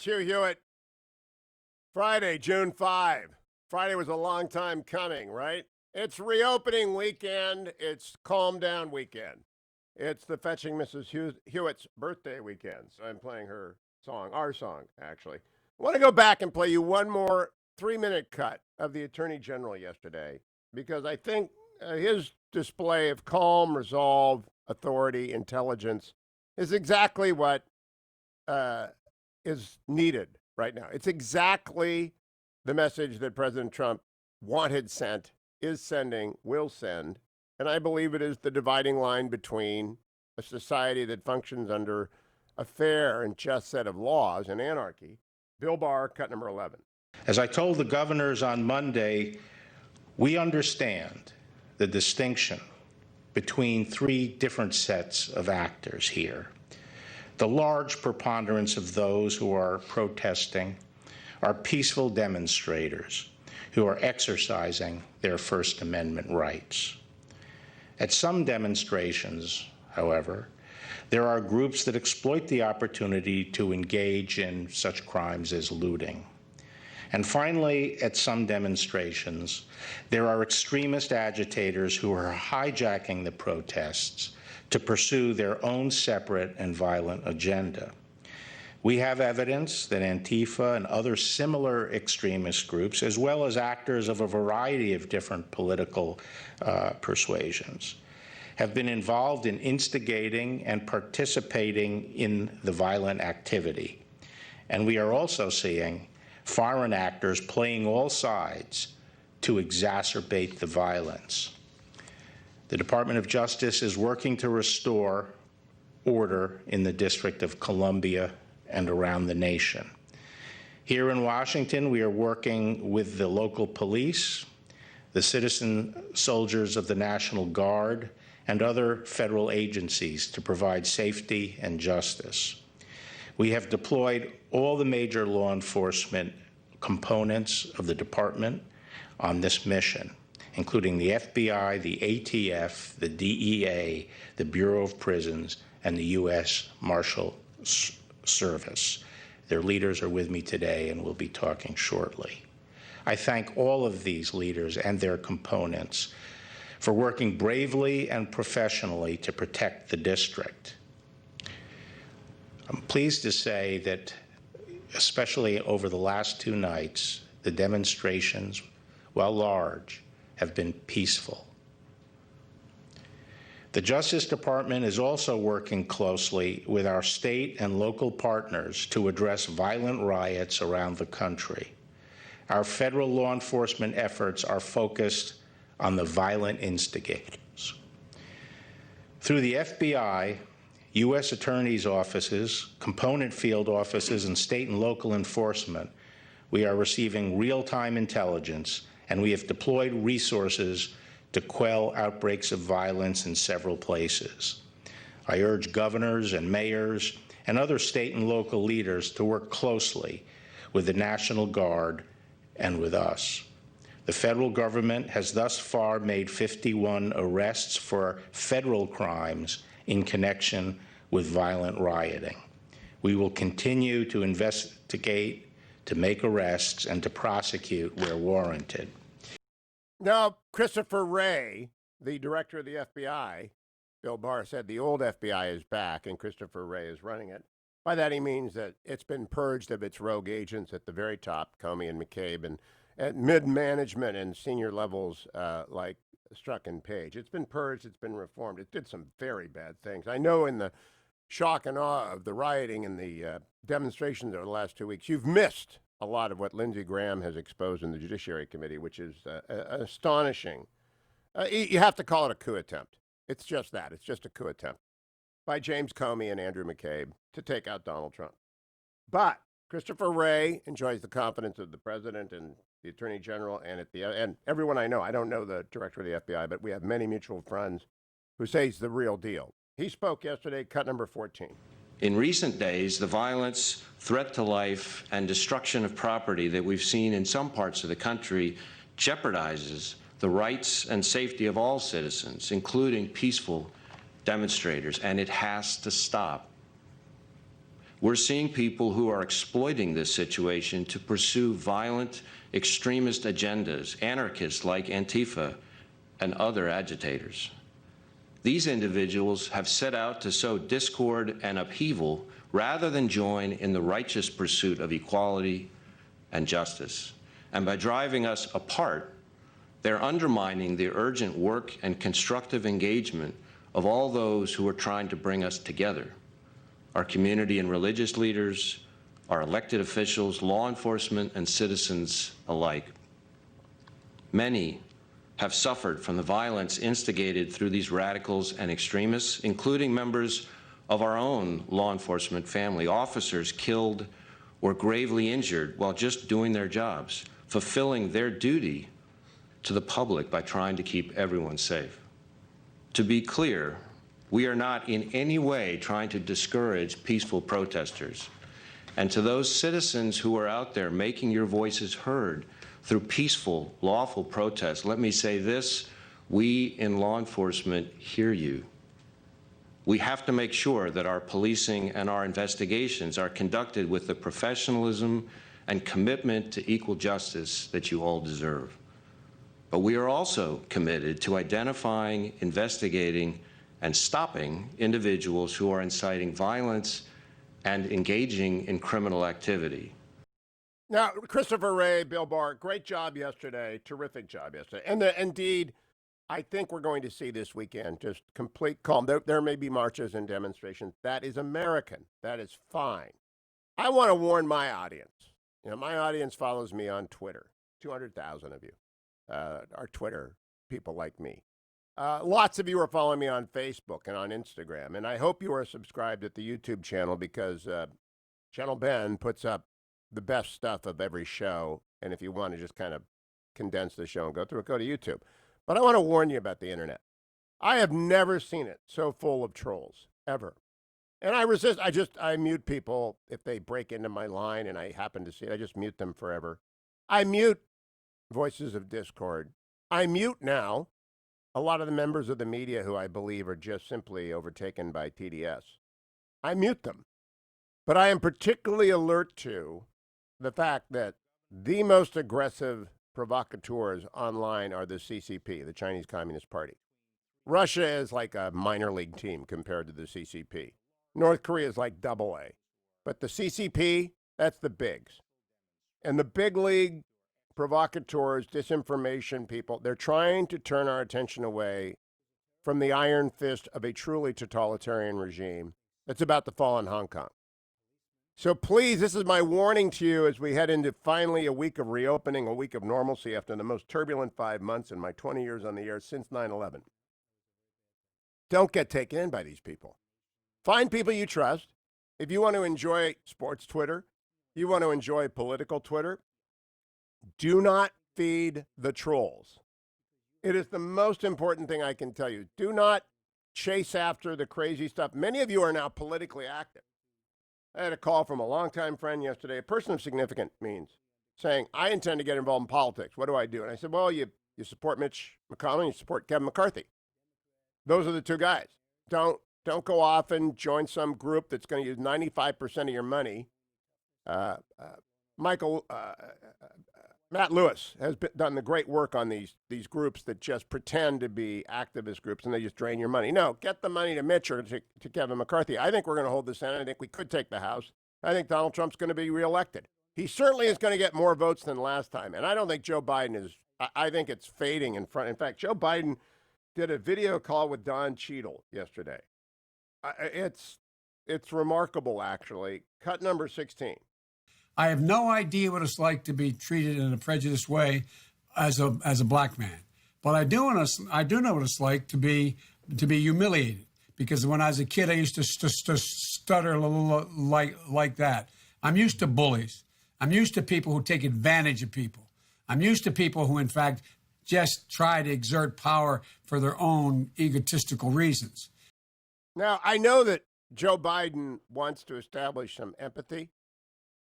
Hugh Hewitt. Friday, June 5. Friday was a long time coming, right? It's reopening weekend. It's calm down weekend. It's the Fetching Mrs. Hewitt's birthday weekend. So I'm playing her song, our song, actually. I want to go back and play you one more 3-minute cut of the Attorney General yesterday because I think his display of calm, resolve, authority, intelligence is exactly what is needed right now. It's exactly the message that President Trump wanted sent, is sending, will send. And I believe it is the dividing line between a society that functions under a fair and just set of laws and anarchy. Bill Barr, cut number 11. As I told the governors on Monday, we understand the distinction between three different sets of actors here. The large preponderance of those who are protesting are peaceful demonstrators who are exercising their First Amendment rights. At some demonstrations, however, there are groups that exploit the opportunity to engage in such crimes as looting. And finally, at some demonstrations, there are extremist agitators who are hijacking the protests to pursue their own separate and violent agenda. We have evidence that Antifa and other similar extremist groups, as well as actors of a variety of different political persuasions, have been involved in instigating and participating in the violent activity. And we are also seeing foreign actors playing all sides to exacerbate the violence. The Department of Justice is working to restore order in the District of Columbia and around the nation. Here in Washington, we are working with the local police, the citizen soldiers of the National Guard, and other federal agencies to provide safety and justice. We have deployed all the major law enforcement components of the department on this mission, including the FBI, the ATF, the DEA, the Bureau of Prisons, and the U.S. Marshal Service. Their leaders are with me today and we'll be talking shortly. I thank all of these leaders and their components for working bravely and professionally to protect the district. I'm pleased to say that, especially over the last 2 nights, the demonstrations, while large, have been peaceful. The Justice Department is also working closely with our state and local partners to address violent riots around the country. Our federal law enforcement efforts are focused on the violent instigators. Through the FBI, U.S. attorneys' offices, component field offices, and state and local enforcement, we are receiving real-time intelligence, and we have deployed resources to quell outbreaks of violence in several places. I urge governors and mayors and other state and local leaders to work closely with the National Guard and with us. The federal government has thus far made 51 arrests for federal crimes in connection with violent rioting. We will continue to investigate, to make arrests, and to prosecute where warranted. Now, Christopher Wray, the director of the FBI, Bill Barr said the old FBI is back and Christopher Wray is running it. By that he means that it's been purged of its rogue agents at the very top, Comey and McCabe, and at mid-management and senior levels like Strzok and Page. It's been purged, it's been reformed. It did some very bad things. I know in the shock and awe of the rioting and the demonstrations over the last 2 weeks, you've missed a lot of what Lindsey Graham has exposed in the Judiciary Committee, which is astonishing. You have to call it a coup attempt. It's just that. It's just a coup attempt by James Comey and Andrew McCabe to take out Donald Trump. But Christopher Wray enjoys the confidence of the president and the attorney general and everyone I know. I don't know the director of the FBI, but we have many mutual friends who say he's the real deal. He spoke yesterday, cut number 14. In recent days, the violence, threat to life, and destruction of property that we've seen in some parts of the country jeopardizes the rights and safety of all citizens, including peaceful demonstrators, and it has to stop. We're seeing people who are exploiting this situation to pursue violent extremist agendas, anarchists like Antifa and other agitators. These individuals have set out to sow discord and upheaval rather than join in the righteous pursuit of equality and justice. And by driving us apart, they're undermining the urgent work and constructive engagement of all those who are trying to bring us together: our community and religious leaders, our elected officials, law enforcement, and citizens alike. Many have suffered from the violence instigated through these radicals and extremists, including members of our own law enforcement family, officers killed or gravely injured while just doing their jobs, fulfilling their duty to the public by trying to keep everyone safe. To be clear, we are not in any way trying to discourage peaceful protesters. And to those citizens who are out there making your voices heard through peaceful, lawful protests, let me say this: we in law enforcement hear you. We have to make sure that our policing and our investigations are conducted with the professionalism and commitment to equal justice that you all deserve. But we are also committed to identifying, investigating, and stopping individuals who are inciting violence and engaging in criminal activity. Now, Christopher Wray, Bill Barr, great job yesterday. Terrific job yesterday. And indeed, I think we're going to see this weekend just complete calm. There may be marches and demonstrations. That is American. That is fine. I want to warn my audience. You know, my audience follows me on Twitter. 200,000 of you are Twitter people like me. Lots of you are following me on Facebook and on Instagram. And I hope you are subscribed at the YouTube channel, because Channel Ben puts up the best stuff of every show. And if you want to just kind of condense the show and go through it, go to YouTube. But I want to warn you about the internet. I have never seen it so full of trolls, ever. And I resist. I mute people if they break into my line and I happen to see it. I just mute them forever. I mute voices of discord. I mute now a lot of the members of the media who I believe are just simply overtaken by TDS. I mute them. But I am particularly alert to the fact that the most aggressive provocateurs online are the CCP, the Chinese Communist Party. Russia is like a minor league team compared to the CCP. North Korea is like AA. But the CCP, that's the bigs. And the big league provocateurs, disinformation people, they're trying to turn our attention away from the iron fist of a truly totalitarian regime that's about to fall in Hong Kong. So please, this is my warning to you as we head into finally a week of reopening, a week of normalcy after the most turbulent 5 months in my 20 years on the air since 9/11. Don't get taken in by these people. Find people you trust. If you want to enjoy sports Twitter, you want to enjoy political Twitter, do not feed the trolls. It is the most important thing I can tell you. Do not chase after the crazy stuff. Many of you are now politically active. I had a call from a longtime friend yesterday, a person of significant means, saying, I intend to get involved in politics. What do I do? And I said, well, you support Mitch McConnell, you support Kevin McCarthy. Those are the two guys. Don't go off and join some group that's going to use 95% of your money. Matt Lewis has done the great work on these groups that just pretend to be activist groups and they just drain your money. No, get the money to Mitch or to Kevin McCarthy. I think we're going to hold the Senate. I think we could take the House. I think Donald Trump's going to be reelected. He certainly is going to get more votes than last time. And I don't think Joe Biden is. I think it's fading in front. In fact, Joe Biden did a video call with Don Cheadle yesterday. It's remarkable, actually. Cut number 16. I have no idea what it's like to be treated in a prejudiced way as a black man, but I do know what it's like to be humiliated. Because when I was a kid, I used to stutter a little like that. I'm used to bullies. I'm used to people who take advantage of people. I'm used to people who, in fact, just try to exert power for their own egotistical reasons. Now, I know that Joe Biden wants to establish some empathy.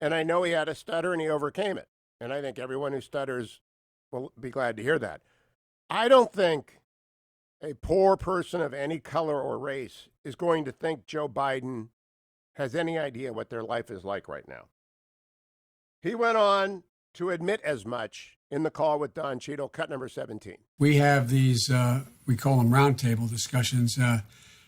And I know he had a stutter and he overcame it. And I think everyone who stutters will be glad to hear that. I don't think a poor person of any color or race is going to think Joe Biden has any idea what their life is like right now. He went on to admit as much in the call with Don Cheadle, cut number 17. We have these, we call them roundtable discussions,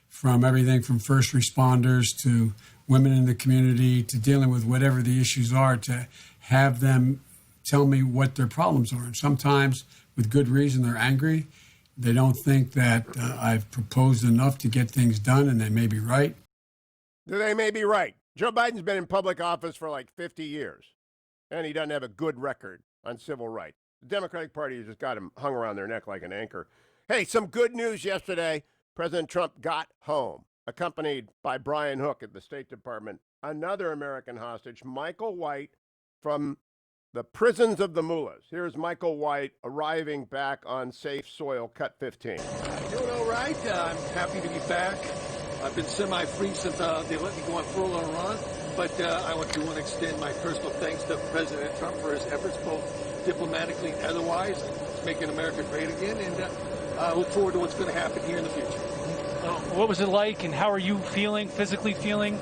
from everything from first responders to women in the community to dealing with whatever the issues are, to have them tell me what their problems are. And sometimes, with good reason, they're angry. They don't think that I've proposed enough to get things done, and they may be right. They may be right. Joe Biden's been in public office for like 50 years, and he doesn't have a good record on civil rights. The Democratic Party has just got him hung around their neck like an anchor. Hey, some good news yesterday. President Trump got home, accompanied by Brian Hook at the State Department, another American hostage, Michael White, from the prisons of the mullahs. Here's Michael White arriving back on safe soil, cut 15. Doing all right. I'm happy to be back. I've been semi-free since they let me go on furlough and run. But I want to extend my personal thanks to President Trump for his efforts, both diplomatically and otherwise, making America great again. And I look forward to what's going to happen here in the future. What was it like, and how are you feeling, physically feeling?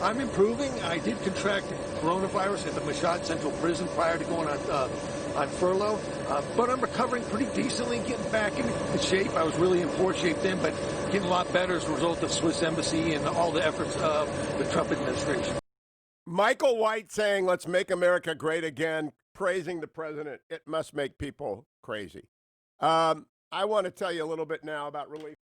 I'm improving. I did contract coronavirus at the Mashhad Central Prison prior to going on furlough, but I'm recovering pretty decently, getting back in good shape. I was really in poor shape then, but getting a lot better as a result of Swiss Embassy and all the efforts of the Trump administration. Michael White saying, let's make America great again, praising the president. It must make people crazy. I want to tell you a little bit now about relief.